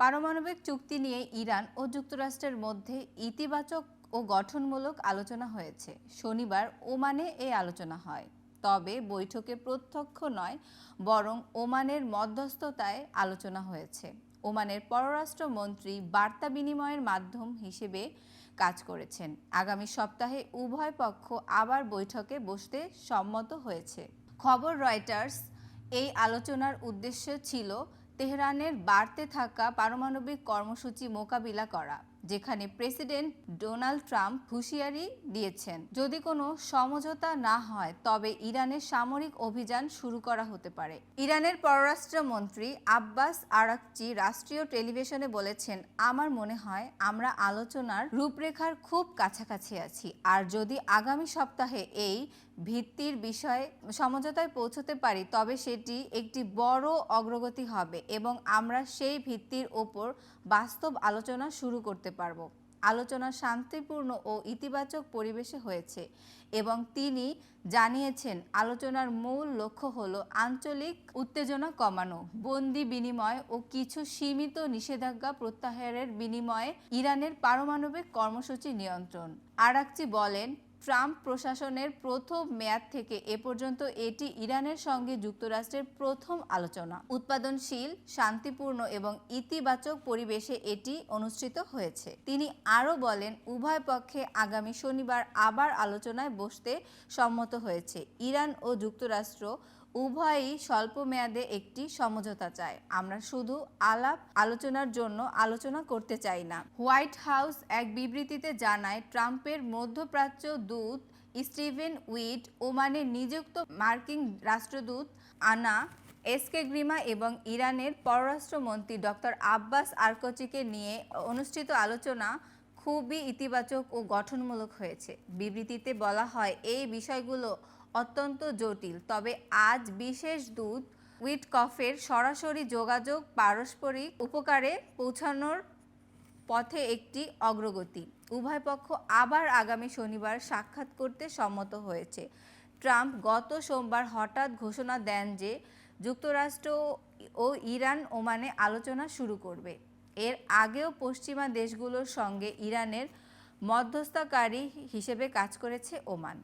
পারমাণবিক চুক্তি নিয়ে ইরান ও যুক্তরাষ্ট্রের মধ্যে ইতিবাচক ও গঠনমূলক আলোচনা হয়েছে। শনিবার ওমানে এই আলোচনা হয়। তবে বৈঠকে প্রত্যক্ষ নয়, বরং ওমানের মধ্যস্থতায় আলোচনা হয়েছে। ওমানের পররাষ্ট্রমন্ত্রী বার্তা বিনিময়ের মাধ্যম হিসেবে কাজ করেছেন। আগামী সপ্তাহে উভয় পক্ষ আবার বৈঠকে বসতে সম্মত হয়েছে। খবর রয়টার্স। এই আলোচনার উদ্দেশ্য ছিল তেহরানের বাড়তে থাকা পারমাণবিক কর্মসূচি মোকাবিলা করা, যেখানে প্রেসিডেন্ট ডোনাল্ড ট্রাম্প হুঁশিয়ারি দিয়েছেন যদি কোনো সমঝোতা না হয় তবে ইরানের সামরিক অভিযান শুরু করা হতে পারে। ইরানের পররাষ্ট্রমন্ত্রী আব্বাস আরাকচি রাষ্ট্রীয় টেলিভিশনে বলেছেন, আমার মনে হয় আমরা আলোচনার রূপরেখার খুব কাছাকাছি আছি, আর যদি আগামী সপ্তাহে এই ভিত্তির বিষয়ে সমঝোতায় পৌঁছতে পারি তবে সেটি একটি বড় অগ্রগতি হবে এবং আমরা সেই ভিত্তির ওপর বাস্তব আলোচনা শুরু করতে পারব। আলোচনা শান্তিপূর্ণ ও ইতিবাচক পরিবেশে হয়েছে এবং তিনি জানিয়েছেন আলোচনার মূল লক্ষ্য হলো আঞ্চলিক উত্তেজনা কমানো, বন্দি বিনিময় ও কিছু সীমিত নিষেধাজ্ঞা প্রত্যাহারের বিনিময়ে ইরানের পারমাণবিক কর্মসূচি নিয়ন্ত্রণ। আরাকচি বলেন, ট্রাম্প প্রশাসনের প্রথম মেয়াদ থেকে এ পর্যন্ত এটি ইরানের সঙ্গে যুক্তরাষ্ট্রের প্রথম আলোচনা। উৎপাদনশীল, শান্তিপূর্ণ এবং ইতিবাচক পরিবেশে এটি অনুষ্ঠিত হয়েছে। তিনি আরও বলেন, উভয় পক্ষে আগামী শনিবার আবার আলোচনায় বসতে সম্মত হয়েছে। ইরান ও যুক্তরাষ্ট্র উভয়ই স্বল্প মেয়াদে একটি সমঝোতা চায়। আমরা শুধু আলাপ আলোচনার জন্য আলোচনা করতে চাই না। হোয়াইট হাউস এক বিবৃতিতে জানায়, ট্রাম্পের মধ্যপ্রাচ্য দূত স্টিভেন উইট, ওমানে নিযুক্ত মার্কিন রাষ্ট্রদূত আনা এসকেগ্রিমা এবং ইরানের পররাষ্ট্রমন্ত্রী ডক্টর আব্বাস আরাকচিকে নিয়ে অনুষ্ঠিত আলোচনা খুবই ইতিবাচক ও গঠনমূলক হয়েছে। বিবৃতিতে বলা হয়, এই বিষয়গুলো অত্যন্ত জটিল, তবে আজ বিশেষ দূত উইটকফের সরাসরি যোগাযোগ পারস্পরিক উপকারে পৌঁছানোর পথে একটি অগ্রগতি। উভয় পক্ষ আবার আগামী শনিবার সাক্ষাৎ করতে সম্মত হয়েছে। ট্রাম্প গত সোমবার হঠাৎ ঘোষণা দেন যে যুক্তরাষ্ট্র ও ইরান ওমানে আলোচনা শুরু করবে। এর আগেও পশ্চিমা দেশগুলোর সঙ্গে ইরানের মধ্যস্থতাকারী হিসেবে কাজ করেছে ওমান।